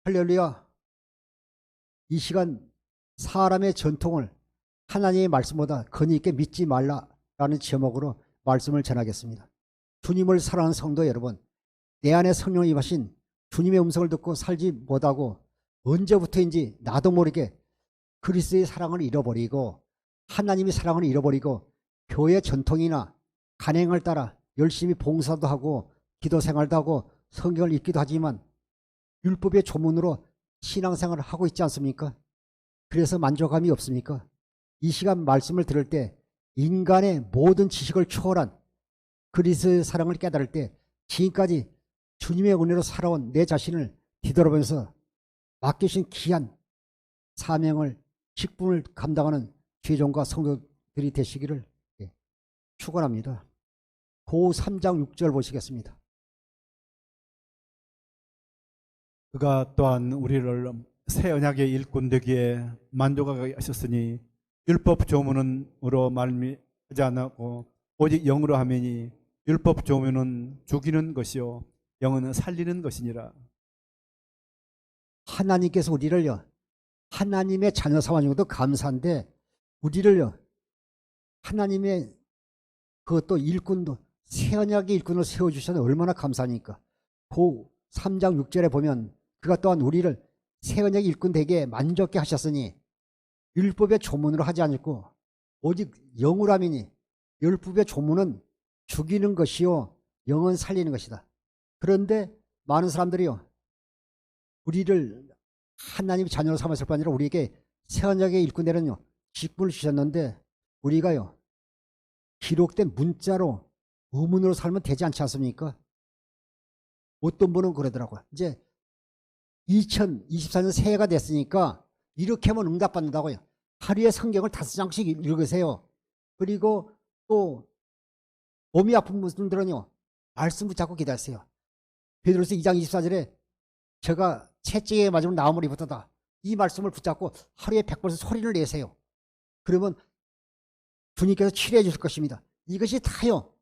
할렐루야. 이 시간 사람의 전통을 하나님의 말씀보다 권위 있게 믿지 말라라는 제목으로 말씀을 전하겠습니다. 주님을 사랑하는 성도 여러분, 내 안에 성령이 임하신 주님의 음성을 듣고 살지 못하고 언제부터인지 나도 모르게 그리스도의 사랑을 잃어버리고 하나님의 사랑을 잃어버리고 교회 전통이나 간행을 따라 열심히 봉사도 하고 기도 생활도 하고 성경을 읽기도 하지만 율법의 조문으로 신앙생활을 하고 있지 않습니까? 그래서 만족감이 없습니까? 이 시간 말씀을 들을 때 인간의 모든 지식을 초월한 그리스도의 사랑을 깨달을 때 지금까지 주님의 은혜로 살아온 내 자신을 뒤돌아보면서 맡기신 귀한 사명을 직분을 감당하는 죄종과 성도들이 되시기를 축원합니다. 고 3장 6절 보시겠습니다. 그가 또한 우리를 새 언약의 일꾼 되기에 만족하게 하셨으니 율법 조문으로 말미하지 않았고 오직 영으로 하매니 율법 조문은 죽이는 것이요 영은 살리는 것이니라. 하나님께서 우리를요, 하나님의 자녀 삼아 준 것도 감사한데 우리를요, 하나님의 그것도 일꾼도 새 언약의 일꾼으로 세워주셔서 얼마나 감사하니까. 고 3장 6절에 보면 그가 또한 우리를 새 언약의 일꾼 되게 만족케 하셨으니 율법의 조문으로 하지 않고 오직 영으로 하미니 율법의 조문은 죽이는 것이요 영은 살리는 것이다. 그런데 많은 사람들이요, 우리를 하나님의 자녀로 삼았을 뿐 아니라 우리에게 새 언약의 일꾼 되는 직분을 주셨는데 우리가요, 기록된 문자로 의문으로 살면 되지 않지 않습니까? 어떤 분은 그러더라고요. 이제 2024년 새해가 됐으니까 이렇게 하면 응답받는다고요. 하루에 성경을 5장씩 읽으세요. 그리고 또 몸이 아픈 분들은요, 말씀 붙잡고 기다리세요. 베드로서 2장 24절에 제가 채찍에 맞으면 나무리 붙었다. 이 말씀을 붙잡고 하루에 100번 소리를 내세요. 그러면 주님께서 치료해 주실 것입니다. 이것이 다요,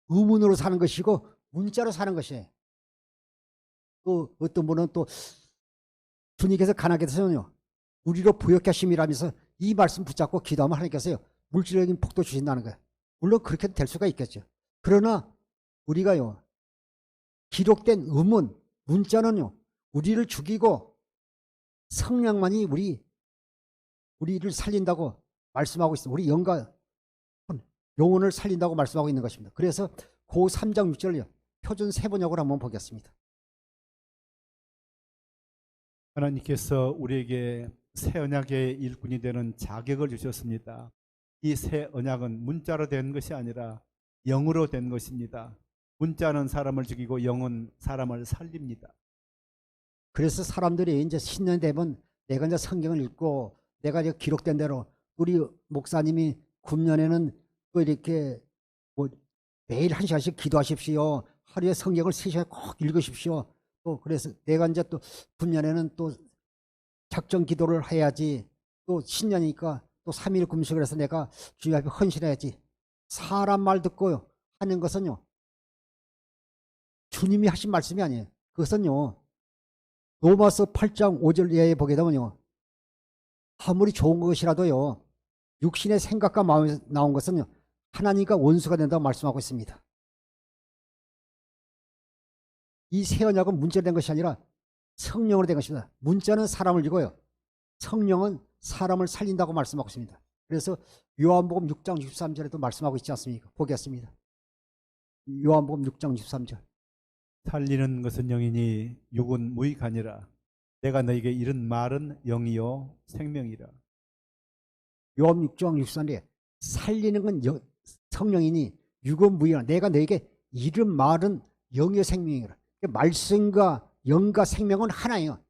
의문으로 사는 것이고 문자로 사는 것이에요. 또 어떤 분은 또 주님께서 가나게 되서는요, 우리로 부욕케 하심이라면서 이 말씀 붙잡고 기도하면 하나님께서요, 물질적인 복도 주신다는 거예요. 물론 그렇게 될 수가 있겠죠. 그러나 우리가요, 기록된 의문, 문자는요, 우리를 죽이고 성령만이 우리를 살린다고 말씀하고 있습니다. 우리 영혼을 살린다고 말씀하고 있는 것입니다. 그래서 고 3장 6절요, 표준 세번역으로 한번 보겠습니다. 하나님께서 우리에게 새 언약의 일꾼이 되는 자격을 주셨습니다. 이 새 언약은 문자로 된 것이 아니라 영으로 된 것입니다. 문자는 사람을 죽이고 영은 사람을 살립니다. 그래서 사람들이 이제 신년 되면 내가 이제 성경을 읽고 내가 이제 기록된 대로 우리 목사님이 금년에는 또 이렇게 뭐 매일 1시간씩 기도하십시오. 하루에 성경을 3시간 꼭 읽으십시오. 또 그래서 내가 이제 또 금년에는 또 작정 기도를 해야지. 또 신년이니까 또 3일 금식을 해서 내가 주님 앞에 헌신해야지. 사람 말 듣고요 하는 것은요, 주님이 하신 말씀이 아니에요. 그것은요, 로마서 8장 5절 이하에 보게 되면요, 아무리 좋은 것이라도요, 육신의 생각과 마음에서 나온 것은요, 하나님과 원수가 된다고 말씀하고 있습니다. 이 새 언약은 문자로 된 것이 아니라 성령으로 된 것입니다. 문자는 사람을 이고요, 성령은 사람을 살린다고 말씀하고 있습니다. 그래서 요한복음 6장 63절에도 말씀하고 있지 않습니까? 보겠습니다. 요한복음 6장 63절. 살리는 것은 영이니 육은 무익하니라. 내가 너에게 이른 말은 영이요 생명이라. 요한 6장 63절에 살리는 건 성령이니 육은 무익하니라. 내가 너에게 이른 말은 영이요 생명이라. 말씀과 영과 생명은 하나예요.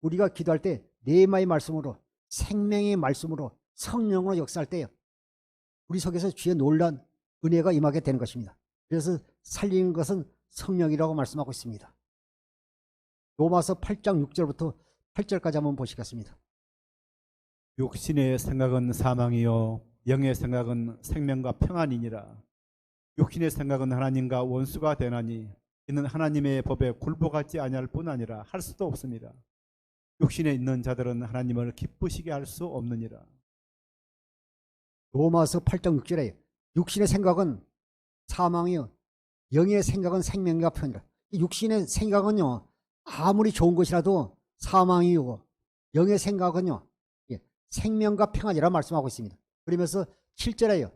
우리가 기도할 때 네마의 말씀으로, 생명의 말씀으로, 성령으로 역사할 때요, 우리 속에서 주의 놀란 은혜가 임하게 되는 것입니다. 그래서 살리는 것은 성령이라고 말씀하고 있습니다. 로마서 8장 6절부터 8절까지 한번 보시겠습니다. 육신의 생각은 사망이요 영의 생각은 생명과 평안이니라. 육신의 생각은 하나님과 원수가 되나니 이는 하나님의 법에 굴복하지 아니할 뿐 아니라 할 수도 없습니다. 육신에 있는 자들은 하나님을 기쁘시게 할 수 없느니라. 로마서 8장 6절에 육신의 생각은 사망이요 영의 생각은 생명과 편이라. 이 육신의 생각은요 아무리 좋은 것이라도 사망이고 영의 생각은요 생명과 평안이라 말씀하고 있습니다. 그러면서 7절에요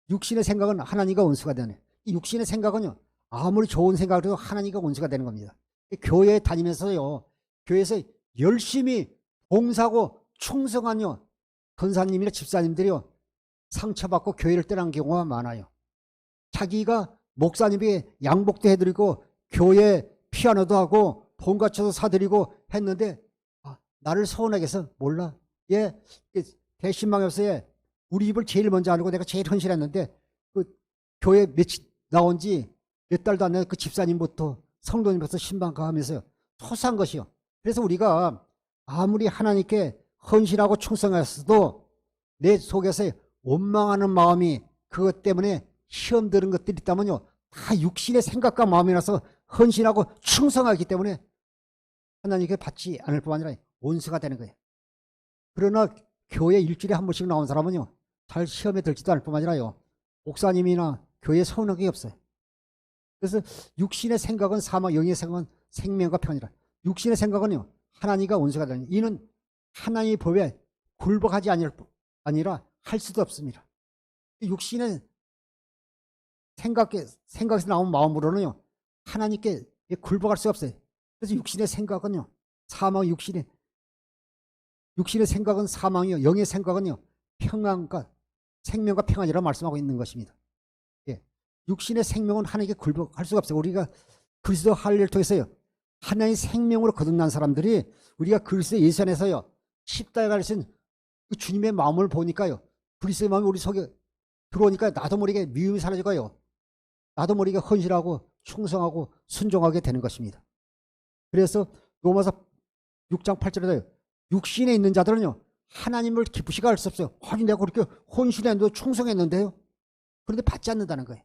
육신의 생각은 하나님과 원수가 되네. 이 육신의 생각은요 아무리 좋은 생각으로도 하나님과 원수가 되는 겁니다. 교회에 다니면서요 교회에서 열심히 봉사하고 충성한요 권사님이나 집사님들이요 상처받고 교회를 떠난 경우가 많아요. 자기가 목사님이 양복도 해드리고 교회 피아노도 하고 돈 갖춰서 사드리고 했는데 나를 서운하게 해서 몰라. 대신방에서의 우리 집을 제일 먼저 알고 내가 제일 헌신했는데 그 교회 며칠 나온 지 몇 달도 안 된 그 집사님부터 성도님부터 신방가 하면서 소소한 것이요. 그래서 우리가 아무리 하나님께 헌신하고 충성했어도 내 속에서 원망하는 마음이 그것 때문에 시험 드는 것들이 있다면요 다 육신의 생각과 마음이라서 헌신하고 충성하기 때문에 하나님께 받지 않을 뿐 아니라 원수가 되는 거예요. 그러나 교회 일주일에 한 번씩 나온 사람은요 잘 시험에 들지도 않을 뿐 아니라요 목사님이나 교회에 서운한 게 없어요. 그래서 육신의 생각은 사망, 영의 생각은 생명과 평안이라. 육신의 생각은요 하나님과 원수가 되는 이는 하나님의 법에 굴복하지 아니라 할 수도 없습니다. 육신의 생각에서 나온 마음으로는요 하나님께 굴복할 수 없어요. 그래서 육신의 생각은요 사망, 육신의 생각은 사망이요 영의 생각은요 평안과 생명과 평안이라고 말씀하고 있는 것입니다. 육신의 생명은 하나님께 굴복할 수가 없어요. 우리가 그리스도 할례를 통해서요 하나님의 생명으로 거듭난 사람들이 우리가 그리스도 예수 안에서요 십자가에 가신 그 주님의 마음을 보니까요 그리스도의 마음이 우리 속에 들어오니까 나도 모르게 미움이 사라지고요 나도 모르게 헌신하고 충성하고 순종하게 되는 것입니다. 그래서 로마서 6장 8절에도 육신에 있는 자들은요 하나님을 기쁘시게 할 수 없어요. 아니 내가 그렇게 헌신했는데 충성했는데요 그런데 받지 않는다는 거예요.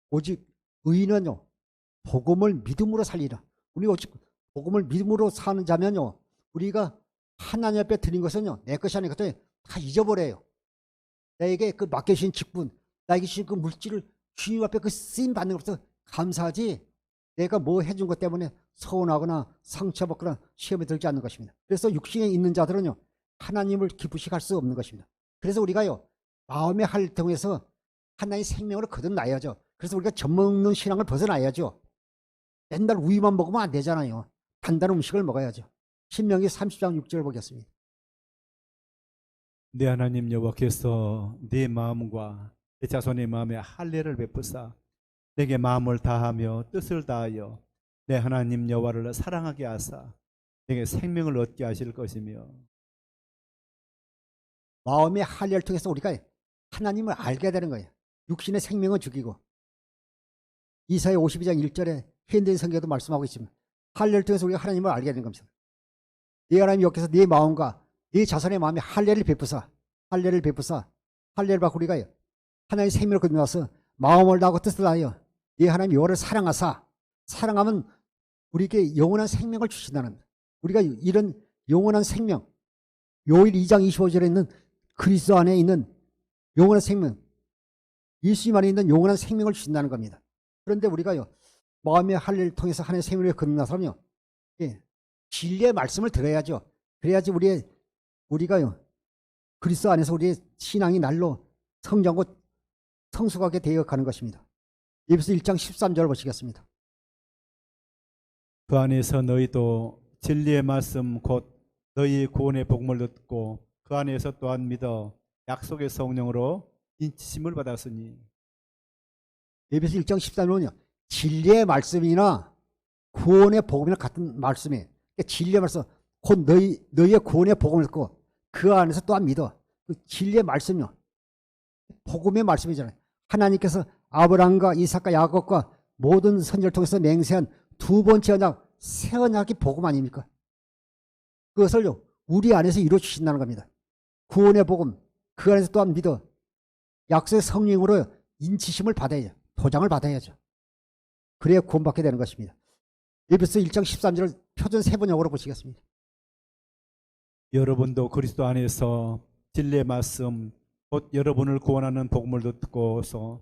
오직 의인은요 복음을 믿음으로 살리라. 우리 오직 복음을 믿음으로 사는 자면요 우리가 하나님 앞에 드린 것은요 내 것이 아닌 것들 다 잊어버려요. 나에게 그 맡겨주신 직분, 나에게 주신 그 물질을 주님 앞에 그 쓰임 받는 것부터 감사하지 내가 뭐 해준 것 때문에 서운하거나 상처받거나 시험에 들지 않는 것입니다. 그래서 육신에 있는 자들은요 하나님을 기쁘시게 할 수 없는 것입니다. 그래서 우리가요 마음의 할례를 통해서 하나님의 생명으로 거듭나야죠. 그래서 우리가 젖먹는 신앙을 벗어나야죠. 맨날 우유만 먹으면 안 되잖아요. 단단한 음식을 먹어야죠. 신명기 30장 6절 보겠습니다. 내 하나님 여호와께서 네 마음과 내 자손의 마음에 할례를 베푸사 내게 마음을 다하며 뜻을 다하여 내 하나님 여호와를 사랑하게 하사 내게 생명을 얻게 하실 것이며. 마음의 할례를 통해서 우리가 하나님을 알게 되는 거예요. 육신의 생명은 죽이고 이사야 52장 1절에 현대인 성경도 말씀하고 있지만 할례를 통해서 우리가 하나님을 알게 되는 겁니다. 네 하나님 여호와께서 네 마음과 네 자손의 마음에 할례를 베푸사 할례를 받고 우리가 하나님의 생명을 거듭나서 마음을 다하고 뜻을 다하여 네 하나님 여호와를 사랑하사 사랑하면 우리에게 영원한 생명을 주신다는 겁니다. 우리가 이런 영원한 생명 요일 2장 25절에 있는 그리스도 안에 있는 영원한 생명 예수님 안에 있는 영원한 생명을 주신다는 겁니다. 그런데 우리가요 마음의 할례를 통해서 하나님의 생명을 거듭나서요 진리의 말씀을 들어야죠. 그래야지 우리가요 그리스도 안에서 우리의 신앙이 날로 성장하고 성숙하게 되어가는 것입니다. 에베소 1장 13절 보시겠습니다. 그 안에서 너희도 진리의 말씀 곧 너희 구원의 복음을 듣고 그 안에서 또한 믿어 약속의 성령으로 인치심을 받았으니. 에베소 1장 13절은요 진리의 말씀이나 구원의 복음이나 같은 말씀이에요. 그러니까 진리의 말씀 곧 너희의 구원의 복음을 듣고 그 안에서 또한 믿어. 그 진리의 말씀이요 복음의 말씀이잖아요. 하나님께서 아브라함과 이삭과 야곱과 모든 선지자를 통해서 맹세한 두 번째 언약 새 언약이 복음 아닙니까? 그것을요 우리 안에서 이루어 주신다는 겁니다. 구원의 복음 그 안에서 또한 믿어 약속의 성령으로 인치심을 받아야죠. 도장을 받아야죠. 그래야 구원받게 되는 것입니다. 에베소 1장 13절을 표준 세번역으로 보시겠습니다. 여러분도 그리스도 안에서 진리의 말씀 곧 여러분을 구원하는 복음을 듣고서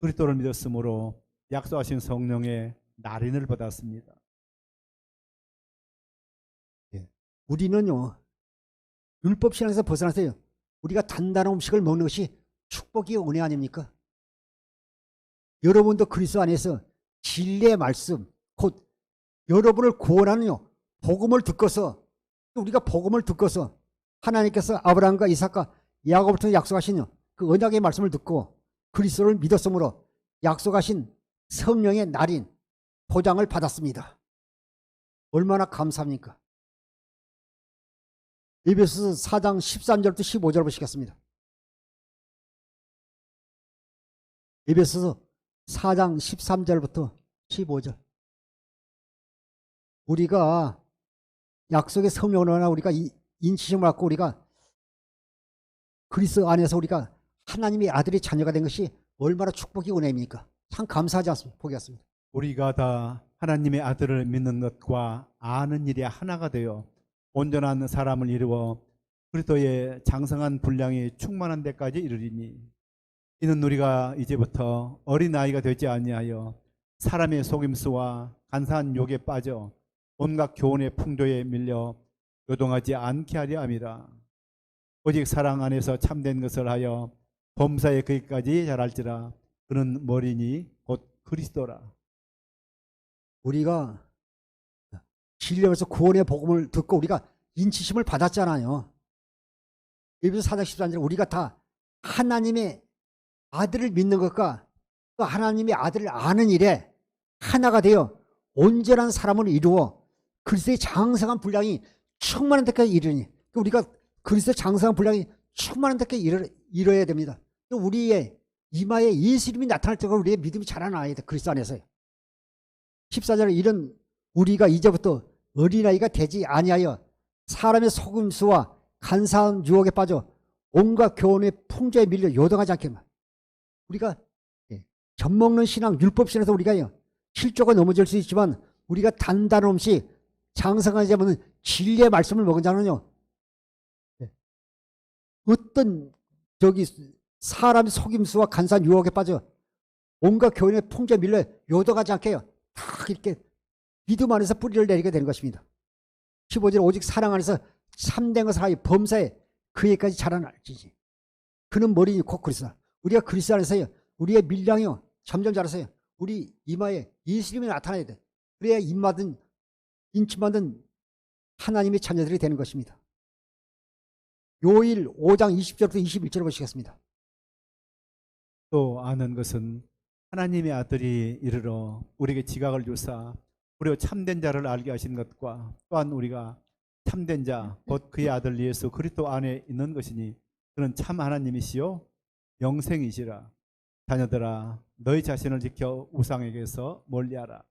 그리스도를 믿었으므로 약속하신 성령의 날인을 받았습니다. 우리는요, 율법 신앙에서 벗어나서요, 우리가 단단한 음식을 먹는 것이 축복이 은혜 아닙니까? 여러분도 그리스도 안에서 진리의 말씀, 곧 여러분을 구원하는 복음을 듣고서, 우리가 복음을 듣고서 하나님께서 아브라함과 이삭과 야곱을 통해 약속하신 그 언약의 말씀을 듣고 그리스도를 믿었으므로 약속하신 성령의 날인 도장을 받았습니다. 얼마나 감사합니까? 에베소서 4장 13절부터 15절 보시겠습니다. 에베소서 4장 13절부터 15절. 우리가 약속의 성령을 하나 우리가 인치심을 갖고 우리가 그리스도 안에서 우리가 하나님의 아들의 자녀가 된 것이 얼마나 축복이 은혜입니까? 참 감사하지 않습니까? 보겠습니다. 우리가 다 하나님의 아들을 믿는 것과 아는 일이 하나가 되어 온전한 사람을 이루어 그리스도의 장성한 분량이 충만한 데까지 이르리니 이는 우리가 이제부터 어린아이가 되지 아니하여 사람의 속임수와 간사한 욕에 빠져 온갖 교훈의 풍조에 밀려 요동하지 않게 하려 함이라. 오직 사랑 안에서 참된 것을 하여 범사에 그기까지 자랄지라. 그는 머리니 곧 그리스도라. 우리가 진리에서 구원의 복음을 듣고 우리가 인치심을 받았잖아요. 에베소 4장 13절 우리가 다 하나님의 아들을 믿는 것과 또 하나님의 아들을 아는 일에 하나가 되어 온전한 사람을 이루어 그리스도의 장성한 분량이 충만한 데까지 이르니 우리가 그리스도의 장성한 분량이 충만한 데까지 이뤄야 됩니다. 또 우리의 이마에 예수 이름이 나타날 때가 우리의 믿음이 자라나야 돼. 그리스도 안에서요. 14절에 이런 우리가 이제부터 어린아이가 되지 아니하여 사람의 속임수와 간사한 유혹에 빠져 온갖 교훈의 풍조에 밀려 요동하지 않게 우리가 젖먹는 신앙 율법 신앙에서 우리가 실조가 넘어질 수 있지만 우리가 단단한 음식 장성하지 않은 진리의 말씀을 먹은 자는요 어떤 사람의 속임수와 간사한 유혹에 빠져 온갖 교훈의 풍조에 밀려 요동하지 않게 다 이렇게 믿음 안에서 뿌리를 내리게 되는 것입니다. 15절 오직 사랑 안에서 참된 것을 하여 범사에 그에까지 자라날지니 그는 머리니 곧 그리스도. 우리가 그리스도 안에서요 우리의 밀량이요 점점 자라서요 우리 이마에 예수님이 나타나야 돼. 그래야 인침받은 하나님의 자녀들이 되는 것입니다. 요일 5장 20절부터 21절을 보시겠습니다. 또 아는 것은 하나님의 아들이 이르러 우리에게 지각을 주사 우리가 참된 자를 알게 하신 것과 또한 우리가 참된 자 곧 그의 아들 예수 그리스도 안에 있는 것이니 그는 참 하나님이시요 영생이시라. 자녀들아 너희 자신을 지켜 우상에게서 멀리하라.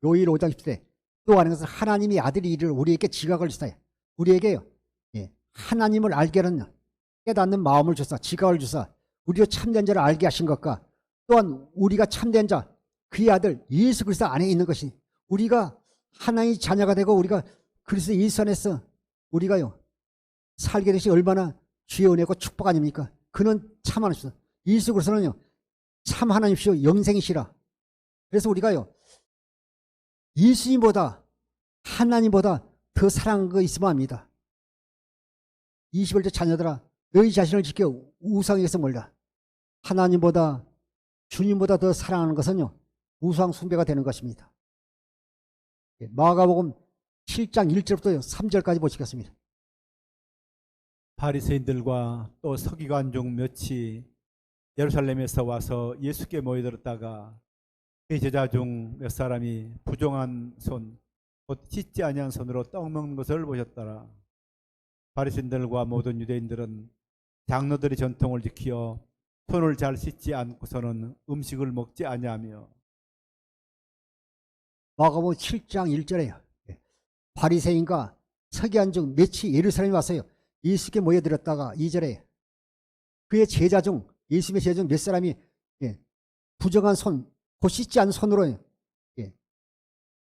요일 5장 10절에 또 아는 것은 하나님의 아들이 이르러 우리에게 지각을 주사 우리에게요 하나님을 알게 하는 깨닫는 마음을 주사 지각을 주사 우리로 참된 자를 알게 하신 것과 또한 우리가 참된 자 그의 아들 예수 그리스도 안에 있는 것이 우리가 하나님의 자녀가 되고 우리가 그리스도 예수 안에서 우리가요 살게 되시 얼마나 주의 은혜고 축복 아닙니까? 그는 참 하나님이시다. 예수 그리스도는요 참 하나님이시오 영생이시라. 그래서 우리가요 예수님보다 하나님보다 더 사랑한 거 있으면 합니다. 21절 자녀들아 너희 자신을 지켜 우상에게서 멀라. 하나님보다 주님보다 더 사랑하는 것은요 우상 숭배가 되는 것입니다. 마가복음 7장 1절부터 3절까지 보시겠습니다. 바리새인들과 또 서기관 중 몇이 예루살렘에서 와서 예수께 모여들었다가 그의 제자 중 몇 사람이 부정한 손 곧 씻지 아니한 손으로 떡 먹는 것을 보셨더라. 바리새인들과 모든 유대인들은 장로들의 전통을 지키어 손을 잘 씻지 않고서는 음식을 먹지 아니하며. 마가복음 7장 1절에요. 바리새인과 서기관 중 몇이 예루살렘에 와서요 예수께 모여들었다가 2절에 그의 제자 중 예수님의 제자 중 몇 사람이 부정한 손, 곧 씻지 않은 손으로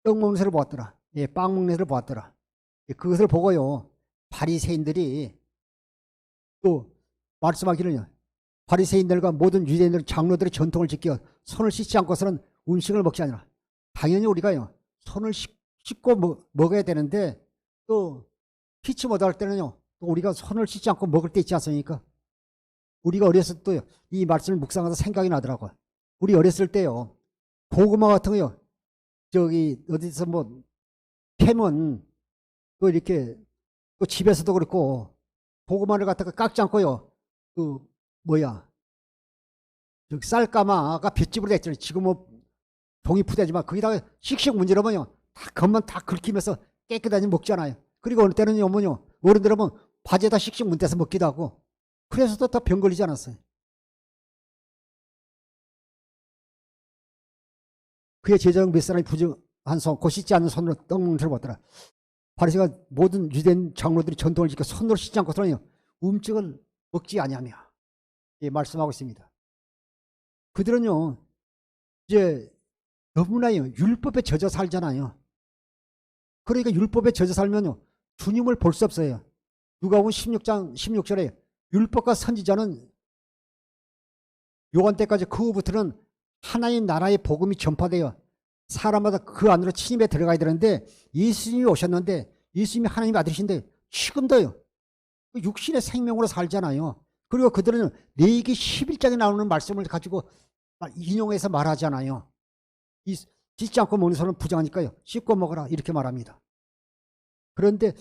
떡 먹는 새를 보았더라. 예, 빵 먹는 새를 보았더라. 예, 그것을 보고요, 바리새인들이 또 말씀하기를요, 바리새인들과 모든 유대인들 장로들의 전통을 지켜 손을 씻지 않고서는 음식을 먹지 아니라. 당연히 우리가요, 손을 씻고 먹어야 되는데, 또 피치 못할 때는요, 또 우리가 손을 씻지 않고 먹을 때 있지 않습니까? 우리가 어렸을 때 이 말씀을 묵상하다 생각이 나더라고요. 우리 어렸을 때요, 고구마 같은 거요, 저기 어디서 뭐 캐면 또 이렇게, 또 집에서도 그렇고 고구마를 갖다가 깎지 않고요, 그 뭐야, 저기 쌀가마가 볏집으로 됐잖아요. 지금 뭐 종이 푸대지만 거기다가 씩씩 문지르면요, 다 겉만 다 긁히면서 깨끗하게 먹잖아요. 그리고 어느 때는요, 뭐요, 어른들은 바지에다 씩씩 문대서 먹기도 하고, 그래서도 더 병 걸리지 않았어요. 그의 제자중 몇 사람이 부정한 손, 곧 씻지 않는 손으로 떡 먹는 새를 보았더라. 바리새가 모든 유대인 장로들이 전통을 지켜 손으로 씻지 않고서는 음식을 먹지 아니하며, 예, 말씀하고 있습니다. 그들은요, 이제 너무나요, 율법에 젖어 살잖아요. 그러니까 율법에 젖어 살면요, 주님을 볼 수 없어요. 누가복음 16장 16절에 율법과 선지자는 요한 때까지, 그 후부터는 하나님 나라의 복음이 전파되어 사람마다 그 안으로 침입해 들어가야 되는데, 예수님이 오셨는데, 예수님이 하나님 아들이신데 지금도요, 육신의 생명으로 살잖아요. 그리고 그들은 레위기 11장에 나오는 말씀을 가지고 인용해서 말하잖아요. 씻지 않고 먹는 손은 부정하니까요, 씻고 먹어라, 이렇게 말합니다. 그런데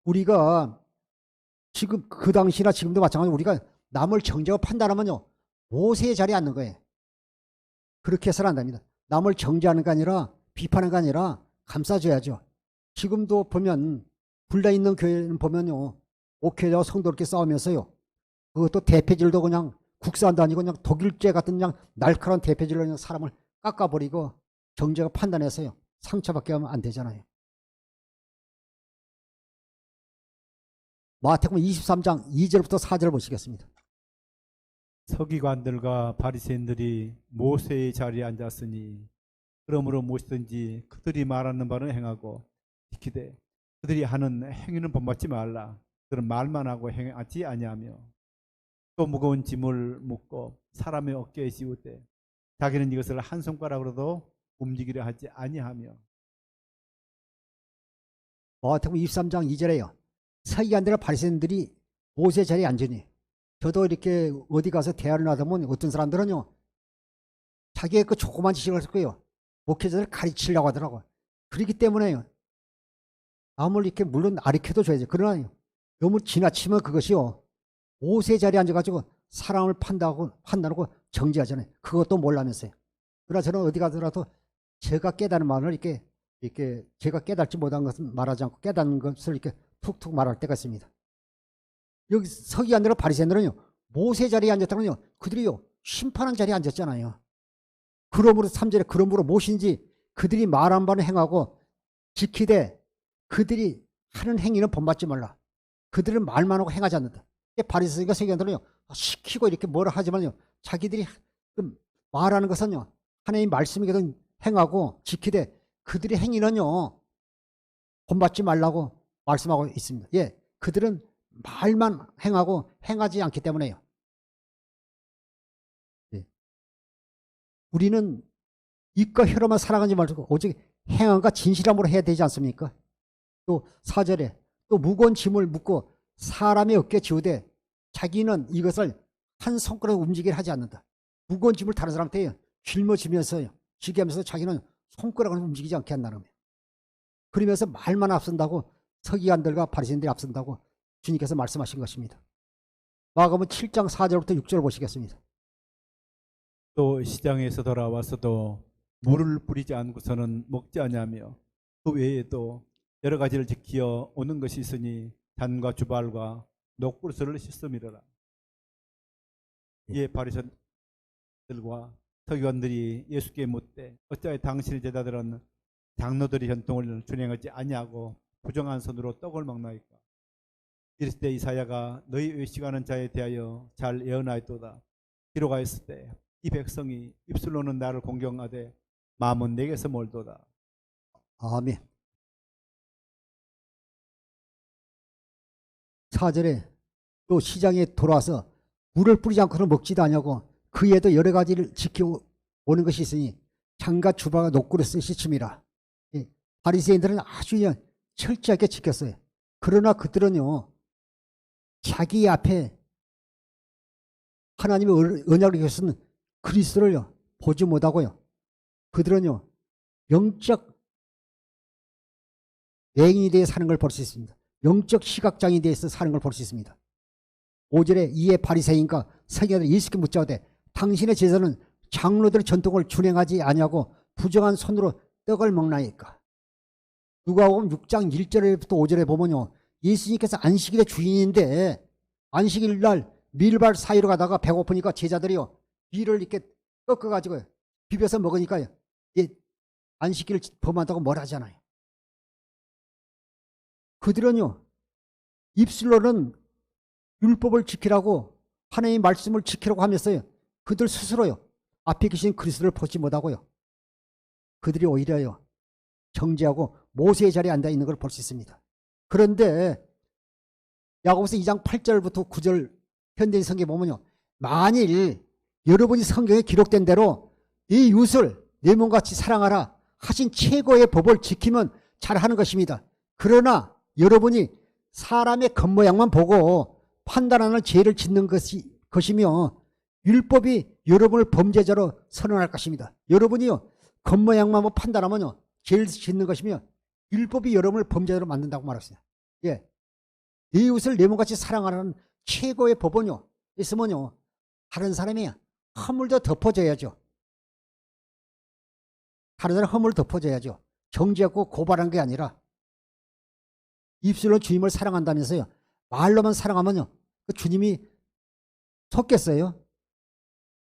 우리가 지금 그 당시나 지금도 마찬가지로 우리가 남을 정죄하고 판단하면요, 모세의 자리에 앉는 거예요. 그렇게 해서는 안 됩니다. 남을 정죄하는 게 아니라, 비판하는 게 아니라 감싸줘야죠. 지금도 보면 불나 있는 교회는 보면요, 목회자와 성도들끼리 싸우면서요, 그것도 대패질도 그냥 국산도 아니고 그냥 독일제 같은 그냥 날카로운 대패질로 그냥 사람을 깎아버리고 정죄가 판단해서요, 상처받게 하면 안 되잖아요. 마태복음 23장 2절부터 4절 보시겠습니다. 서기관들과 바리새인들이 모세의 자리에 앉았으니 그러므로 무엇이든지 그들이 말하는 바는 행하고 지키되 그들이 하는 행위는 본받지 말라. 그들은 말만 하고 행하지 아니하며 또 무거운 짐을 묻고 사람의 어깨에 씌우되 자기는 이것을 한 손가락으로도 움직이려 하지 아니하며. 마태복음 23장 2절에요. 서기관들과 바리새인들이 모세 자리에 앉으니, 저도 이렇게 어디 가서 대화를 하다 보면 어떤 사람들은요, 자기의 그 조그만 지식을 쓸 거예요, 목회자를 가르치려고 하더라고요. 그렇기 때문에요, 남을 이렇게 물론 가르쳐도 줘야죠. 그러나 너무 지나치면 그것이요, 모세 자리에 앉아가지고 사람을 판단하고 정죄하잖아요. 그것도 몰라면서요. 그러나 저는 어디 가더라도 제가 깨달은 말을 이렇게 제가 깨닫지 못한 것은 말하지 않고 깨닫는 것을 이렇게 툭툭 말할 때가 있습니다. 여기 서기관들과 바리새인들은요, 모세 자리에 앉았다면요, 그들이요, 심판한 자리에 앉았잖아요. 그러므로 3절에 그러므로 무엇인지 그들이 말한 바는 행하고 지키되 그들이 하는 행위는 본받지 말라. 그들은 말만 하고 행하지 않는다. 바리새인과 서기관들은요, 시키고 이렇게 뭐라 하지만요, 자기들이 말하는 것은요, 하나님 말씀이거든 행하고 지키되 그들의 행위는요, 본받지 말라고 말씀하고 있습니다. 예, 그들은 말만 행하고 행하지 않기 때문에요. 예. 우리는 입과 혀로만 살아가지 말고 오직 행함과 진실함으로 해야 되지 않습니까? 또 4절에 또 무거운 짐을 묻고 사람의 어깨에 지우되 자기는 이것을 한 손가락으로 움직이게 하지 않는다. 무거운 짐을 다른 사람한테 짊어지면서 지게 하면서 자기는 손가락을 움직이지 않게 한다는 거예요. 그러면서 말만 앞선다고, 서기관들과 바리새인들이 앞선다고 주님께서 말씀하신 것입니다. 마가복음 7장 4절부터 6절 보시겠습니다. 또 시장에서 돌아와서도 물을 뿌리지 않고서는 먹지 아니하며 그 외에도 여러 가지를 지키어 오는 것이 있으니 잔과 주발과 녹부르스를 씻음이로라. 이에 바리새인들과 서기관들이 예수께 묻되 어찌하여 당신의 제자들은 장로들의 전통을 준행하지 아니하고 부정한 손으로 떡을 먹나이까. 이랬을 때 이사야가 너희 의식하는 자에 대하여 잘 예언하였도다. 기록하였을 때 이 백성이 입술로는 나를 공경하되 마음은 내게서 멀도다. 아멘. 4절에 또 시장에 돌아와서 물을 뿌리지 않고는 먹지도 아니하고 그에도 여러 가지를 지켜오는 것이 있으니 장과 주바가 녹그릇을 씻음이라. 바리새인들은 아주 그냥 철저하게 지켰어요. 그러나 그들은요, 자기 앞에 하나님의 언약을 주신 그리스도를요 보지 못하고요, 그들은요 영적 맹인이 되어 사는 걸 볼 수 있습니다. 영적 시각장애에 대해서 사는 걸 볼 수 있습니다. 5절에 이에 바리새인과 서기관들이 예수께 묻자오되 당신의 제자는 장로들의 전통을 준행하지 아니하고 부정한 손으로 떡을 먹나이까. 누가복음 6장 1절부터 5절에 보면요, 예수님께서 안식일의 주인인데 안식일 날 밀발 사이로 가다가 배고프니까 제자들이요 밀을 이렇게 꺾어가지고 비벼서 먹으니까 안식일을 범한다고 뭘 하잖아요. 그들은요 입술로는 율법을 지키라고 하나님의 말씀을 지키라고 하면서요 그들 스스로요 앞에 계신 그리스도를 보지 못하고요 그들이 오히려요 정죄하고 모세의 자리에 앉아 있는 걸 볼 수 있습니다. 그런데 야고보서 2장 8절부터 9절 현대인 성경에 보면요, 만일 여러분이 성경에 기록된 대로 이 이웃을 내 몸같이 사랑하라 하신 최고의 법을 지키면 잘하는 것입니다. 그러나 여러분이 사람의 겉모양만 보고 판단하는 죄를 짓는 것이며 율법이 여러분을 범죄자로 선언할 것입니다. 여러분이요 겉모양만 판단하면요 죄를 짓는 것이며 율법이 여러분을 범죄자로 만든다고 말했어요. 예, 내 이웃을 내 몸같이 사랑하라는 최고의 법은요 있으면요 다른 사람이 허물도 덮어줘야죠. 다른 사람 허물을 덮어줘야죠. 정죄하고 고발한 게 아니라 입술로 주님을 사랑한다면서요 말로만 사랑하면요 그 주님이 속겠어요?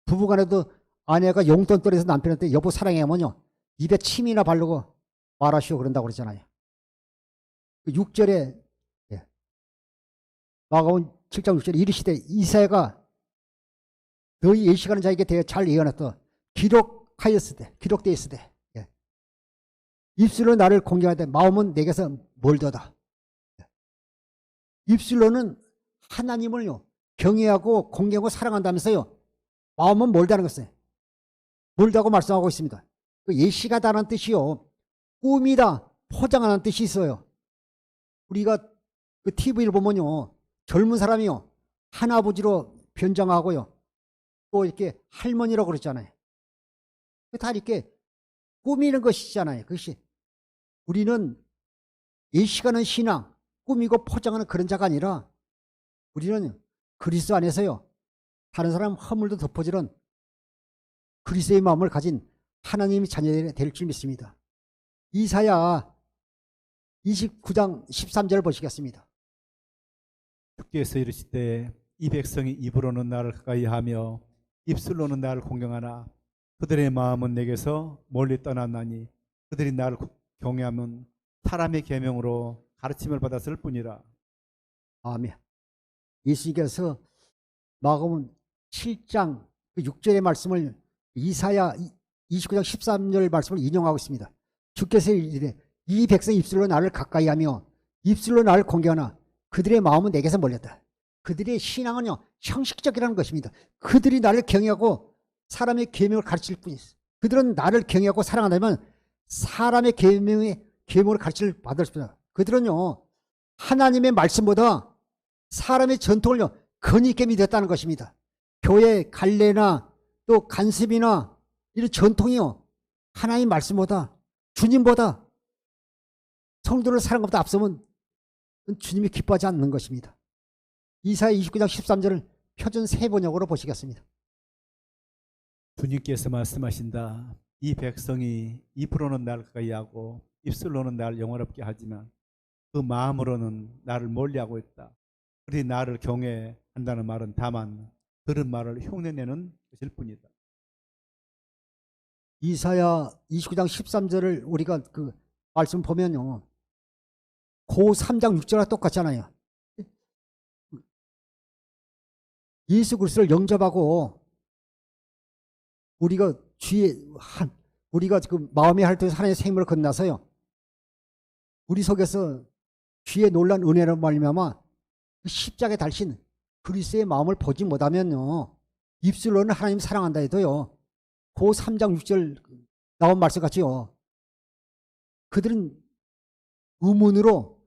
부부간에도 아내가 용돈 떨어서 남편한테 여보 사랑해 하면요 입에 침이나 바르고 말하시오 그런다고 그러잖아요. 6절에 마가복음 7장 6절에 이르시되 이사야가 너희 예식하는 자에게 대해 잘 예언했다. 기록되어 있으되 입술로 나를 공경하되 마음은 내게서 멀도다. 입술로는 하나님을요 경외하고 공경하고 사랑한다면서요 마음은 멀다는 것이에요. 멀다고 말씀하고 있습니다. 그 예시가다라는 뜻이요 꿈이다 포장하는 뜻이 있어요. 우리가 그 TV를 보면요 젊은 사람이요 할아버지로 변장하고요 또 이렇게 할머니라고 그러잖아요. 다 이렇게 꾸미는 것이잖아요. 그것이 우리는 예시가는 신앙 꾸미고 포장하는 그런 자가 아니라 우리는 그리스도 안에서요 다른 사람 허물도 덮어주는 그리스도의 마음을 가진 하나님의 자녀들이 될 줄 믿습니다. 이사야 29장 13절 보시겠습니다. 주께서 이르시되 이 백성이 입으로는 나를 가까이 하며 입술로는 나를 공경하나 그들의 마음은 내게서 멀리 떠났나니 그들이 나를 경외하면 사람의 계명으로 가르침을 받았을 뿐이라. 아멘. 예수님께서 마가복음 7장 6절의 말씀을 이사야 29장 13절 말씀을 인용하고 있습니다. 주께서 이르되 이 백성이 입술로 나를 가까이 하며 입술로 나를 공경하나 그들의 마음은 내게서 멀렸다. 그들의 신앙은요 형식적이라는 것입니다. 그들이 나를 경외하고 사람의 계명을 가르칠 뿐이었어. 그들은 나를 경외하고 사랑한다면 사람의 계명을 가르칠 받을 뿐이다. 그들은요 하나님의 말씀보다 사람의 전통을요 거니게 믿었다는 것입니다. 교회 갈례나 또 간습이나 이런 전통이요 하나님 말씀보다 주님보다 성도를 사랑보다 앞서면 주님이 기뻐하지 않는 것입니다. 이사야 29장 13절을 표준 세번역으로 보시겠습니다. 주님께서 말씀하신다. 이 백성이 입으로는 나를 가까이 하고 입술로는 나를 영원롭게 하지만 그 마음으로는 나를 멀리하고 있다. 그들이 나를 경외한다는 말은 다만 그런 말을 흉내내는 것일 뿐이다. 이사야 29장 13절을 우리가 그 말씀 보면요 고 3장 6절과 똑같잖아요. 예수 그리스도를 영접하고 우리가 우리가 지금 마음의 활동에서 하나님의 생명을 건너서요 우리 속에서 주의 놀란 은혜로 말미암아 그 십자가에 달신 그리스도의 마음을 보지 못하면요, 입술로는 하나님 사랑한다 해도요, 그 3장 6절 나온 말씀 같지요, 그들은 의문으로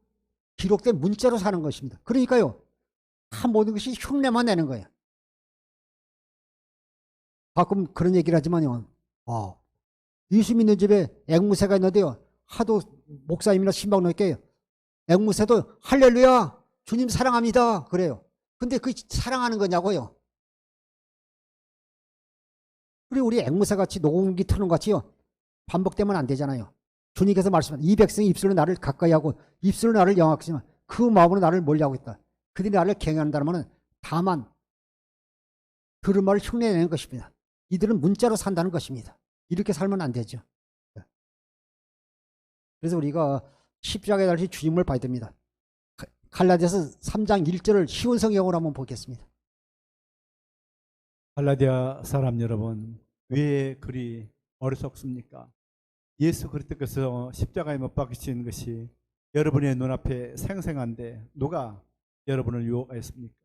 기록된 문자로 사는 것입니다. 그러니까요, 다 모든 것이 흉내만 내는 거예요. 가끔 그런 얘기를 하지만요, 예수 믿는 집에 앵무새가 있는데요, 하도 목사님이나 신방님께 앵무새도 할렐루야 주님 사랑합니다 그래요. 근데 그 사랑하는 거냐고요. 그리고 우리 앵무새 같이 녹음기 트는 같이요, 반복되면 안 되잖아요. 주님께서 말씀하신 이 백성이 입술로 나를 가까이 하고 입술로 나를 영악하지만 그 마음으로 나를 멀리하고 있다. 그들이 나를 경외한다는 다만 들은 말을 흉내내는 것입니다. 이들은 문자로 산다는 것입니다. 이렇게 살면 안 되죠. 그래서 우리가 십자가에 달린 주님을 봐야 됩니다. 갈라디아서 3장 1절을 쉬운 성경으로 한번 보겠습니다. 갈라디아 사람 여러분, 왜 그리 어리석습니까? 예수 그리스도께서 십자가에 못 박히신 것이 여러분의 눈앞에 생생한데 누가 여러분을 유혹하였습니까?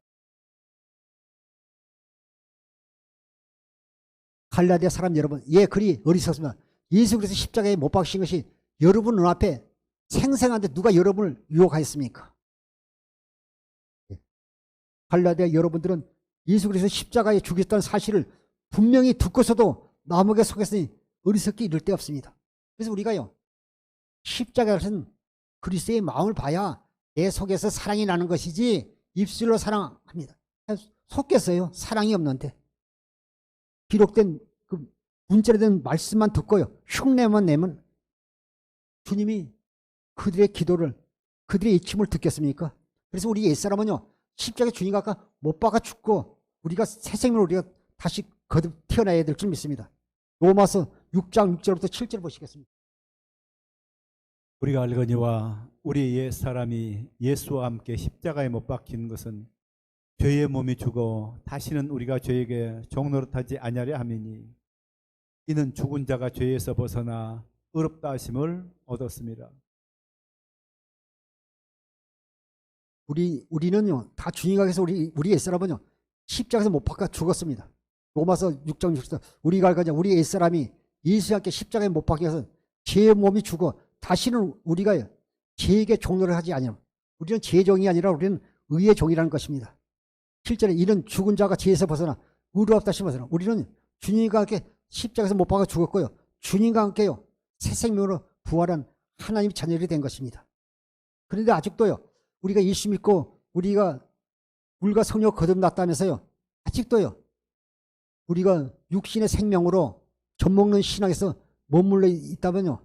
갈라디아 사람 여러분, 예, 그리 어리석습니다. 예수 그리스도 십자가에 못 박히신 것이 여러분 눈앞에 생생한데 누가 여러분을 유혹하였습니까? 갈라디아 여러분들은 예수 그리스도 십자가에 죽였다는 사실을 분명히 듣고서도 나무에 속였으니 어리석기 이를 데 없습니다. 그래서 우리가요, 십자가에서는 그리스도의 마음을 봐야 내 속에서 사랑이 나는 것이지 입술로 사랑합니다. 속겠어요. 사랑이 없는데. 기록된 그 문자로 된 말씀만 듣고요, 흉내만 내면 주님이 그들의 기도를, 그들의 이침을 듣겠습니까? 그래서 우리 옛사람은요, 십자가에 주님 아까 못 박아 죽고 우리가 새 생명을 우리가 다시 거듭 태어나야 될 줄 믿습니다. 로마서 6장 6절부터 7절 보시겠습니다. 우리가 알거니와 우리 옛 사람이 예수와 함께 십자가에 못 박힌 것은 죄의 몸이 죽어 다시는 우리가 죄에게 종노릇하지 아니하려 함이니 이는 죽은 자가 죄에서 벗어나 의롭다 하심을 얻었습니다. 우리는요, 다 주님과 계서 우리 옛사람은요, 십자가에서 못 박아 죽었습니다. 로마서 6장 6절, 우리가 알거니와 우리 옛사람이 예수와 함께 십자가에 못 박혀서 죄의 몸이 죽어 다시는 우리가 죄에게 종노를 하지 아니하며, 우리는 죄의 종이 아니라 우리는 의의 종이라는 것입니다. 7절에 이는 죽은 자가 죄에서 벗어나 의롭다 하심을, 우리는 주님과 함께 십자가에서 못 박아 죽었고요, 주님과 함께요 새 생명으로 부활한 하나님의 자녀들이 된 것입니다. 그런데 아직도요, 우리가 예수 믿고 우리가 물과 성령 거듭났다면서요, 아직도요 우리가 육신의 생명으로 젖먹는 신앙에서 머물러 있다면요,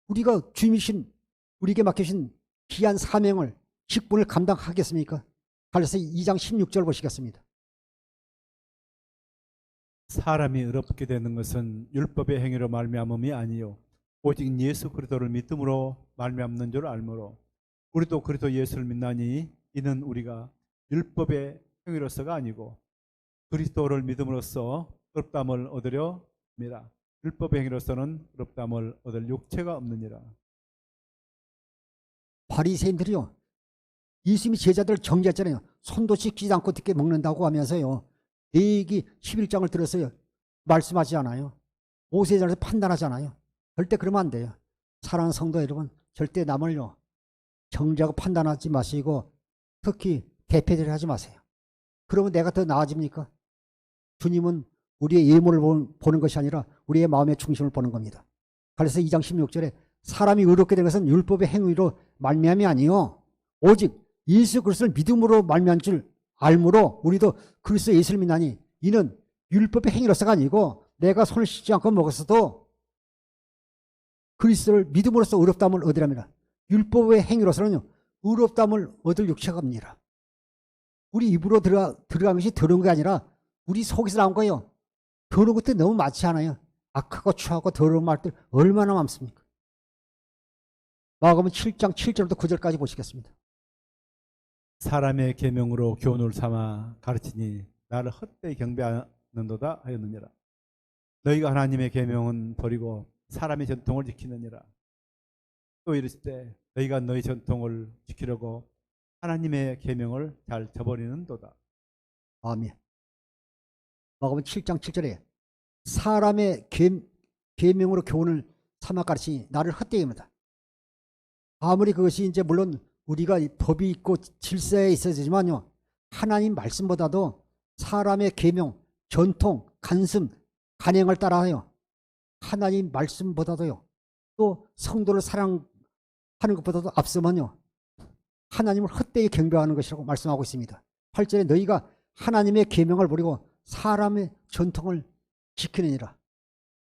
우리가 주님이신 우리에게 맡기신 귀한 사명을, 직분을 감당하겠습니까? 갈라디아서 2장 16절 보시겠습니다. 사람이 의롭게 되는 것은 율법의 행위로 말미암음이 아니요 오직 예수 그리스도를 믿음으로 말미암는 줄 알므로 우리도 그리스도 예수를 믿나니 이는 우리가 율법의 행위로서가 아니고 그리스도를 믿음으로써 의롭다함을 얻으려 합니다. 율법의 행위로서는 의롭다함을 얻을 육체가 없느니라. 바리새인들이요, 예수님이 제자들을 정죄했잖아요. 손도 씻기지 않고 어떻게 먹는다고 하면서요, 레위기 11장을 들어서요 말씀하지 않아요. 모세전에서 판단하잖아요. 절대 그러면 안 돼요. 사랑하는 성도 여러분, 절대 남을요 정죄하고 판단하지 마시고 특히 대표들 하지 마세요. 그러면 내가 더 나아집니까? 주님은 우리의 예물을 보는 것이 아니라 우리의 마음의 중심을 보는 겁니다. 그래서 2장 16절에 사람이 의롭게 된 것은 율법의 행위로 말미암이 아니요 오직 예수 그리스도를 믿음으로 말미암은 줄 알므로 우리도 그리스도 예수를 믿나니 이는 율법의 행위로서가 아니고 내가 손을 씻지 않고 먹었어도 그리스도를 믿음으로써 의롭다함을 얻으랍니다. 율법의 행위로서는 의롭다함을 얻을 육체가 없느니라. 우리 입으로 들어간 것이 더러운 게 아니라 우리 속에서 나온 거예요. 더러운 것들이 너무 많지 않아요. 악하고 추하고 더러운 말들 얼마나 많습니까? 마가복음 7장 7절부터 9절까지 보시겠습니다. 사람의 계명으로 교훈을 삼아 가르치니 나를 헛되이 경배하는도다 하였느니라. 너희가 하나님의 계명은 버리고 사람의 전통을 지키느니라. 또 이르시되 너희가 너희 전통을 지키려고 하나님의 계명을 잘 저버리는도다. 아멘. 마가복음 7장 7절에 사람의 계명으로 교훈을 삼아 가르치니 나를 헛되게 합니다. 아무리 그것이 이제 물론 우리가 법이 있고 질서에 있어야지만요, 하나님 말씀보다도 사람의 계명, 전통, 간습, 간행을 따라하여 하나님 말씀보다도요, 또 성도를 사랑하는 것보다도 앞서면요, 하나님을 헛되이 경배하는 것이라고 말씀하고 있습니다. 8절에 너희가 하나님의 계명을 버리고 사람의 전통을 지키느니라.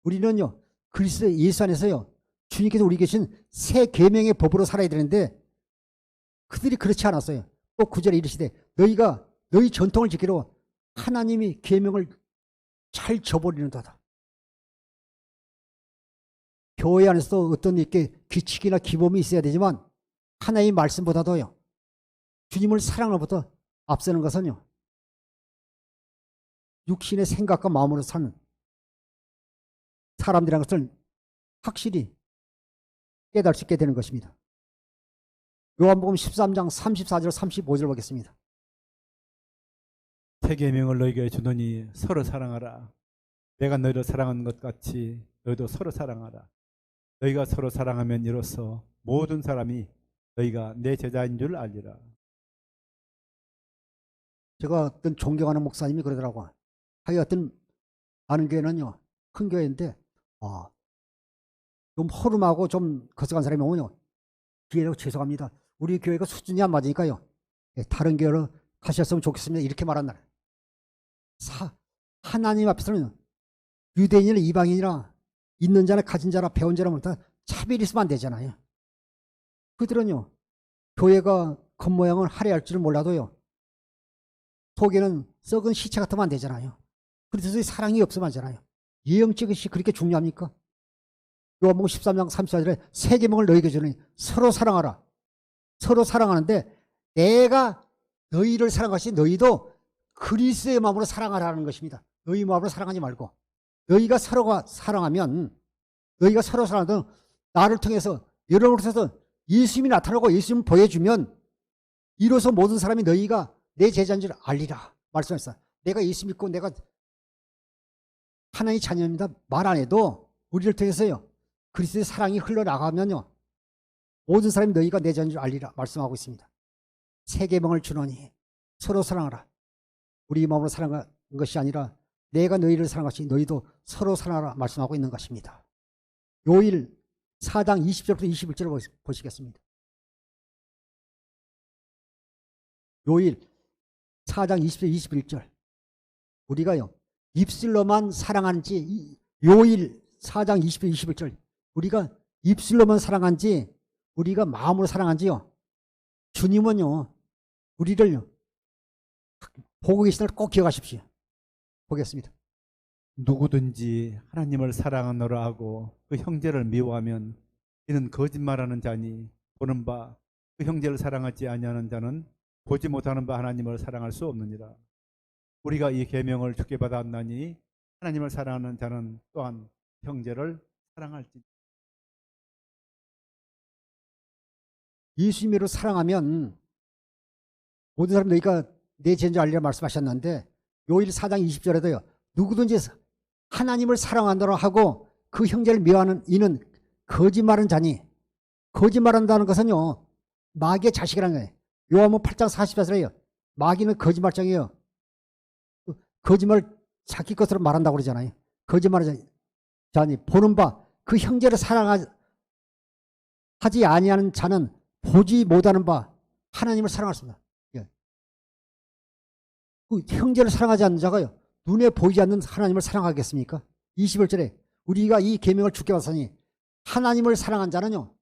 우리는요, 그리스도 예수 안에서요, 주님께서 우리 계신 새 계명의 법으로 살아야 되는데 그들이 그렇지 않았어요. 또 9절에 이르시되 너희가 너희 전통을 지키러 하나님이 계명을 잘 저버리는도다. 교회 안에서도 어떤 이렇게 규칙이나 기범이 있어야 되지만 하나님의 말씀보다도요, 주님을 사랑으로부터 앞서는 것은요, 육신의 생각과 마음으로 사는 사람들이라는 것을 확실히 깨달을 수 있게 되는 것입니다. 요한복음 13장 34절 35절 보겠습니다. 새 계명을 너희에게 주노니 서로 사랑하라. 내가 너희를 사랑한 것 같이 너희도 서로 사랑하라. 너희가 서로 사랑하면 이로써 모든 사람이 너희가 내 제자인 줄 알리라. 제가 어떤 존경하는 목사님이 그러더라고요. 자기 어떤 아는 교회는요, 큰 교회인데 좀 허름하고 좀 거룩한 사람이 오면요, 기회라고 죄송합니다, 우리 교회가 수준이 안 맞으니까요, 다른 교회로 가셨으면 좋겠습니다, 이렇게 말한다. 하나님 앞에서는 유대인이나 이방인이나 있는 자나 가진 자나 배운 자나 못한 차별이 있으면 안 되잖아요. 그들은요, 교회가 겉모양을 화려할 줄 몰라도요, 속에는 썩은 시체 같으면 안 되잖아요. 그래서 사랑이 없으면 안 되잖아요. 예언적 것이 그렇게 중요합니까? 요한복음 13장 34절에 새 계명을 너희에게 주니 서로 사랑하라. 서로 사랑하는데 내가 너희를 사랑하시 너희도 그리스도의 마음으로 사랑하라는 것입니다. 너희 마음으로 사랑하지 말고 너희가 서로가 사랑하면, 너희가 서로 사랑하면 나를 통해서 여러분을 통해서 예수님이 나타나고 예수님을 보여주면 이로써 모든 사람이 너희가 내 제자인 줄 알리라 말씀했어요. 내가 예수 믿고 내가 하나님의 자녀입니다 말 안 해도 우리를 통해서요, 그리스도의 사랑이 흘러나가면요, 모든 사람이 너희가 내 자녀인 줄 알리라 말씀하고 있습니다. 새 계명을 주노니 서로 사랑하라. 우리 마음으로 사랑하는 것이 아니라 내가 너희를 사랑하시 너희도 서로 사랑하라 말씀하고 있는 것입니다. 요일 4장 20절부터 21절을 보시겠습니다. 요일 4장 20절 21절 우리가요, 입술로만 사랑하는지, 요일 4장 20절 21절 우리가 입술로만 사랑한지 우리가 마음으로 사랑한지요, 주님은요 우리를요 보고 계신 날 꼭 기억하십시오. 보겠습니다. 누구든지 하나님을 사랑하노라 하고 그 형제를 미워하면 이는 거짓말하는 자니 보는 바 그 형제를 사랑하지 아니하는 자는 보지 못하는 바 하나님을 사랑할 수 없느니라. 우리가 이 계명을 주께 받았나니 하나님을 사랑하는 자는 또한 형제를 사랑할지. 예수님으로 사랑하면 모든 사람 너희가 내 제자 알리라 말씀하셨는데, 요일 4장 20절에도요 누구든지 하나님을 사랑한다고 하고 그 형제를 미워하는 이는 거짓말하는 자니, 거짓말한다는 것은요 마귀의 자식이라는 거예요. 요한복음 8장 44절에요 마귀는 거짓말장이에요. 거짓말 자기 것으로 말한다고 그러잖아요. 거짓말하자니 보는 바 그 형제를 사랑하지 아니하는 자는 보지 못하는 바 하나님을 사랑할 수 없다. 그 형제를 사랑하지 않는 자가요 눈에 보이지 않는 하나님을 사랑하겠습니까? 21절에 우리가 이 계명을 주께 받았으니 하나님을 사랑한 자는요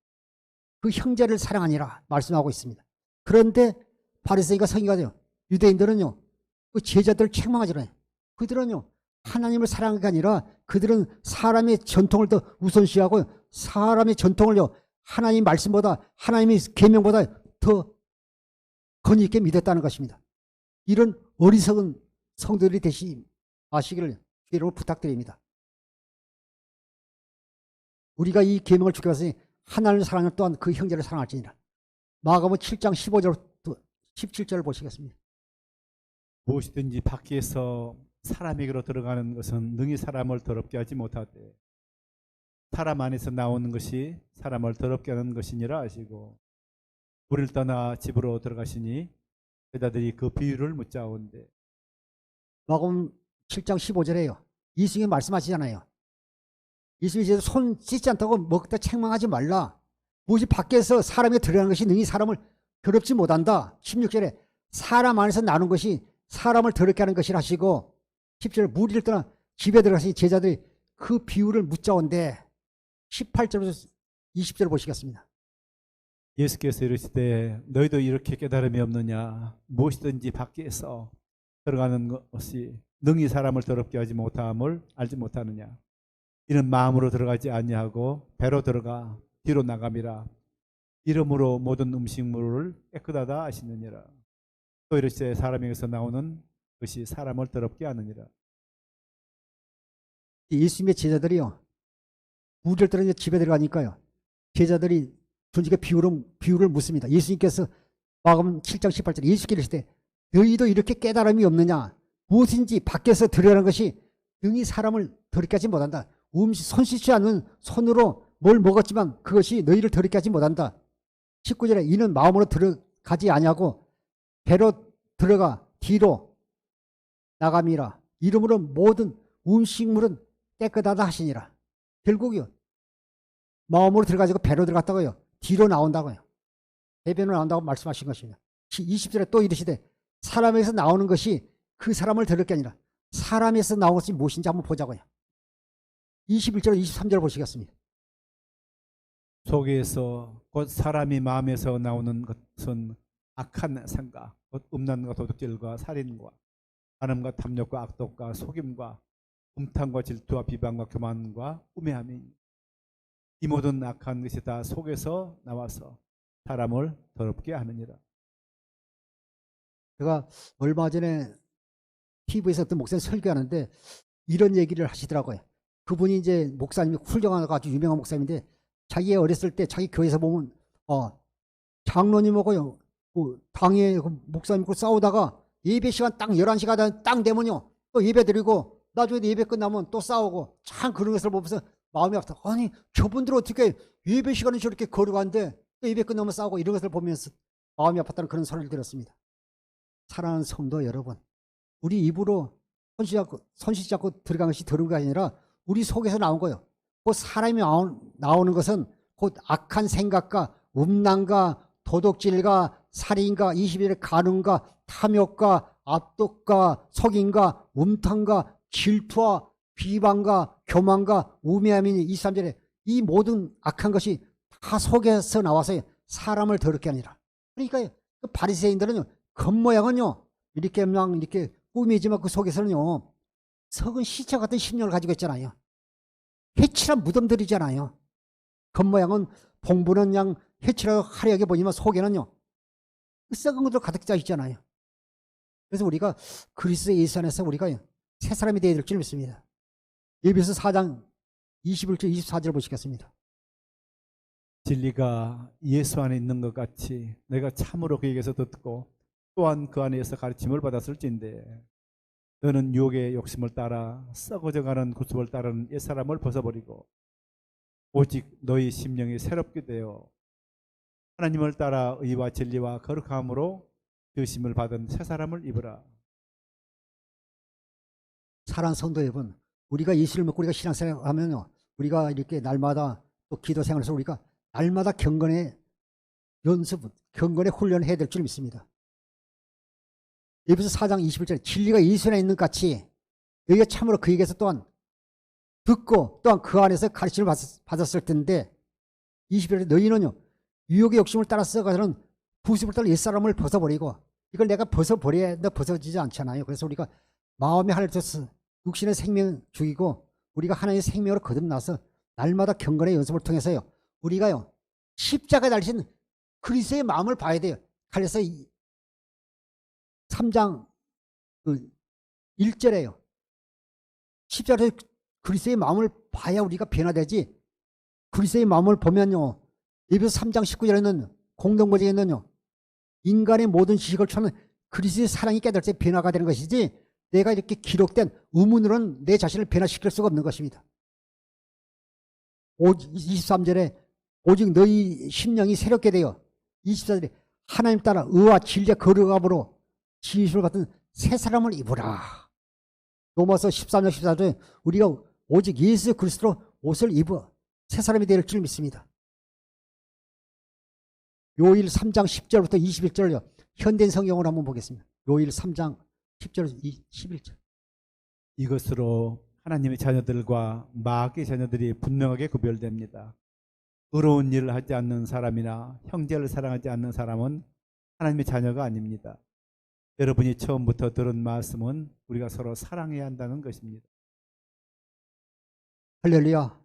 그 형제를 사랑하니라 말씀하고 있습니다. 그런데 바리새인과 서기관이요, 유대인들은요 그 제자들을 책망하잖아요. 그들은요 하나님을 사랑한 게 아니라 그들은 사람의 전통을 더 우선시하고 사람의 전통을요 하나님 말씀보다, 하나님의 계명보다 더 권위 있게 믿었다는 것입니다. 이런 어리석은 성도들이 되시 마시기를 주의로 부탁드립니다. 우리가 이 계명을 주께 받으니 하나님을 사랑하는 또한 그 형제를 사랑할지니라. 마가복음 7장 15절 17절을 보시겠습니다. 무엇이든지 밖에서 사람에게로 들어가는 것은 능히 사람을 더럽게 하지 못하되 사람 안에서 나오는 것이 사람을 더럽게 하는 것이니라 하시고, 우리를 떠나 집으로 들어가시니 제자들이 그 비유를 묻자온데. 마가복음 7장 15절에요. 예수님이 말씀하시잖아요. 예수님이 이제 손 씻지 않다고 먹다 책망하지 말라. 무엇이 밖에서 사람이 들어가는 것이 능히 사람을 더럽지 못한다. 16절에 사람 안에서 나는 것이 사람을 더럽게 하는 것이라 하시고, 10절 무리를 떠나 집에 들어가시니 제자들이 그 비유를 묻자온데, 18절부터 20절 보시겠습니다. 예수께서 이르시되 너희도 이렇게 깨달음이 없느냐. 무엇이든지 밖에서 들어가는 것이 능히 사람을 더럽게 하지 못함을 알지 못하느냐. 이는 마음으로 들어가지 아니하고 배로 들어가 뒤로 나감이라. 이러므로 모든 음식물을 깨끗하다 하시느니라. 또 이르시되 사람에게서 나오는 것이 사람을 더럽게 하느니라. 예수님의 제자들이요, 무리를 떠나 집에 들어가니까요, 제자들이 존재가 비유를 묻습니다. 예수님께서 마가복음 7장 18절 예수께서 이르시되 너희도 이렇게 깨달음이 없느냐. 무엇인지 밖에서 들어가는 것이 능히 사람을 더럽게 하지 못한다. 손 씻지 않는 손으로 뭘 먹었지만 그것이 너희를 더럽게 하지 못한다. 19절에 이는 마음으로 들어가지 아니하고 배로 들어가 뒤로 나감이라. 이러므로 모든 음식물은 깨끗하다 하시니라. 결국이요, 마음으로 들어가지고 배로 들어갔다고요, 뒤로 나온다고요, 배변으로 나온다고 말씀하신 것입니다. 20절에 또 이르시되 사람에서 나오는 것이 그 사람을 더럽게 아니라 사람에서 나온 것이 무엇인지 한번 보자고요. 21절 23절 보시겠습니다. 속에서 곧 사람이 마음에서 나오는 것은 악한 생각, 곧 음란과 도둑질과 살인과 간음과 탐욕과 악독과 속임과 음탕과 질투와 비방과 교만과 우매함이, 이 모든 악한 것이 다 속에서 나와서 사람을 더럽게 하느니라. 제가 얼마 전에 TV에서 어떤 목사님 설교하는데 이런 얘기를 하시더라고요. 그분이 이제 목사님이 훌륭한 아주 유명한 목사님인데, 자기 어렸을 때 자기 교회에서 보면 장로님하고요, 당에 목사님하고 싸우다가 예배 시간 딱 11시가 딱 되면요 또 예배 드리고 나중에 예배 끝나면 또 싸우고, 참 그런 것을 보면서 마음이 아프다. 아니 저분들 어떻게 예배 시간에 저렇게 걸어가는데 또 예배 끝나면 싸우고, 이런 것을 보면서 마음이 아팠다는 그런 소리를 들었습니다. 사랑하는 성도 여러분, 우리 입으로 손 씻지 않고 들어간 것이 더러운 게 아니라 우리 속에서 나온 거예요. 그 사람이 나오는 것은 곧 악한 생각과 음란과 도둑질과 살인과 21의 간음과 탐욕과 압독과 속임과 음탕과 질투와 비방과 교만과 우매함이니 23절에 이 모든 악한 것이 다 속에서 나와서 사람을 더럽게 하니라. 그러니까 그 바리새인들은요, 겉모양은요 이렇게 그냥 이렇게 꾸미지만 그 속에서는요 썩은 시체 같은 심령을 가지고 있잖아요. 해칠한 무덤들이잖아요. 겉모양은 봉부는 그냥 해칠하고 화려하게 보이지만 속에는요 썩은 것으로 가득 차 있잖아요. 그래서 우리가 그리스도 예수 안에서 우리가 새 사람이 되어야 될 줄 믿습니다. 에베소 4장 21절 24절 보시겠습니다. 진리가 예수 안에 있는 것 같이 내가 참으로 그에게서 듣고 또한 그 안에서 가르침을 받았을진데, 너는 유혹의 욕심을 따라 썩어져가는 구습을 따르는 옛사람을 벗어버리고 오직 너희 심령이 새롭게 되어 하나님을 따라 의와 진리와 거룩함으로 지으심을 받은 새 사람을 입으라. 사랑하는 성도 여러분, 우리가 예수를 믿고 우리가 신앙생활 하면요, 우리가 이렇게 날마다 또 기도 생활에서 우리가 날마다 경건의 연습, 경건의 훈련을 해야 될 줄 믿습니다. 에베소 4장 21절에 진리가 예수 안에 있는 것 같이 너희가 참으로 그에게서 또한 듣고 또한 그 안에서 가르침을 받았을 텐데, 21절에 너희는요 유혹의 욕심을 따라 썩어가는 부습을 따라 옛사람을 벗어버리고, 이걸 내가 벗어버려야 하는데 벗어지지 않잖아요. 그래서 우리가 마음의 하늘에서 육신의 생명 죽이고 우리가 하나님의 생명으로 거듭나서 날마다 경건의 연습을 통해서요 우리가요 십자가에 달리신 그리스도의 마음을 봐야 돼요. 그래서 3장 1절에요 십자가에 그리스도의 마음을 봐야 우리가 변화되지, 그리스도의 마음을 보면요 에베소 3장 19절에는 공동번역에는요, 인간의 모든 지식을 초는 그리스도의 사랑이 깨달을 때 변화가 되는 것이지, 내가 이렇게 기록된 의문으로는 내 자신을 변화시킬 수가 없는 것입니다. 23절에 오직 너희 심령이 새롭게 되어, 24절에 하나님 따라 의와 진리의 거룩함으로 지으심을 받은 새 사람을 입으라. 로마서 13장 14절에 우리가 오직 예수 그리스도로 옷을 입어 새 사람이 될 줄 믿습니다. 요일 3장 10절부터 21절요. 현대인 성경으로 한번 보겠습니다. 요일 3장 10절 11절. 이것으로 하나님의 자녀들과 마귀의 자녀들이 분명하게 구별됩니다. 의로운 일을 하지 않는 사람이나 형제를 사랑하지 않는 사람은 하나님의 자녀가 아닙니다. 여러분이 처음부터 들은 말씀은 우리가 서로 사랑해야 한다는 것입니다. 할렐루야.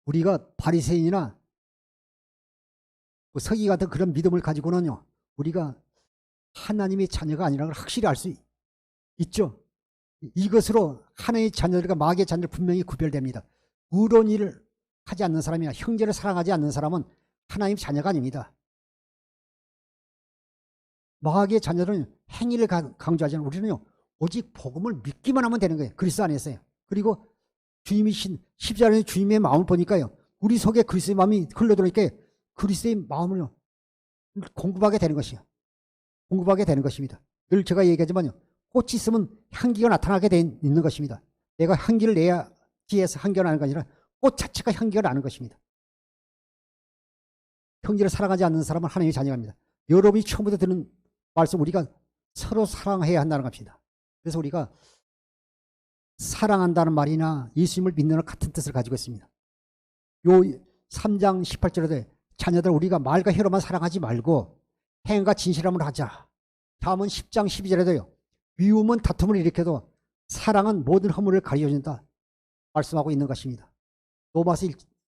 우리가 바리새인이나 서기 같은 그런 믿음을 가지고는요, 우리가 하나님의 자녀가 아니라는 걸 확실히 알 수 있죠. 이것으로 하나님의 자녀들과 마귀의 자녀들 분명히 구별됩니다. 의로운 일을 하지 않는 사람이나 형제를 사랑하지 않는 사람은 하나님 자녀가 아닙니다. 마귀의 자녀들은 행위를 강조하지 않는, 우리는요 오직 복음을 믿기만 하면 되는 거예요. 그리스도 안에서요. 그리고 주님이 십자가의 주님의 마음을 보니까요, 우리 속에 그리스도의 마음이 흘러들어오니까 그리스도의 마음을 공급하게 되는 것이요. 공급하게 되는 것입니다. 늘 제가 얘기하지만요, 꽃이 있으면 향기가 나타나게 돼 있는 것입니다. 내가 향기를 내야지 해서 향기가 나는 게 아니라 꽃 자체가 향기가 나는 것입니다. 형제를 사랑하지 않는 사람은 하나님의 자녀입니다. 여러분이 처음부터 듣는 말씀, 우리가 서로 사랑해야 한다는 것입니다. 그래서 우리가 사랑한다는 말이나 예수님을 믿는 같은 뜻을 가지고 있습니다. 요 3장 18절에 자녀들 우리가 말과 혀로만 사랑하지 말고 행과 진실함을 하자. 다음은 10장 12절에도요. 미움은 다툼을 일으켜도 사랑은 모든 허물을 가려준다 말씀하고 있는 것입니다. 로마서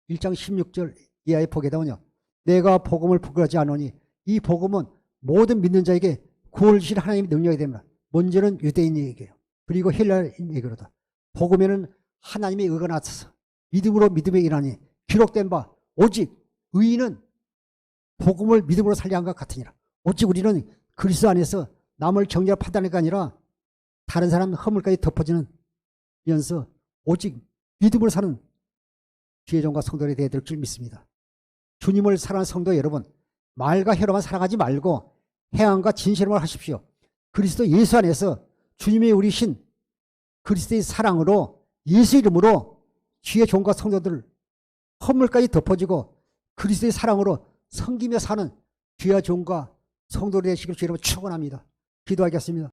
1장 16절 이하에 보게 되면요. 내가 복음을 부끄러워하지 않으니 이 복음은 모든 믿는 자에게 구원을 주실 하나님의 능력이 됩니다. 먼저는 유대인에게요. 그리고 헬라인에게로다. 복음에는 하나님의 의가 나타서 믿음으로 믿음에 일하니 기록된 바 오직 의인은 복음을 믿음으로 살려한 것 같으니라. 오직 우리는 그리스도 안에서 남을 정죄하고 판단할 게 아니라 다른 사람 허물까지 덮어지면서 오직 믿음으로 사는 주의 종과 성도들이 되어야 될 줄 믿습니다. 주님을 사랑하는 성도 여러분, 말과 혀로만 사랑하지 말고 행함과 진실함을 하십시오. 그리스도 예수 안에서 주님의 우리 신 그리스도의 사랑으로 예수 이름으로 주의 종과 성도들 허물까지 덮어지고 그리스도의 사랑으로 섬기며 사는 주의 종과 성도들이 되시길 주의 이름으로 축원합니다. 기도하겠습니다.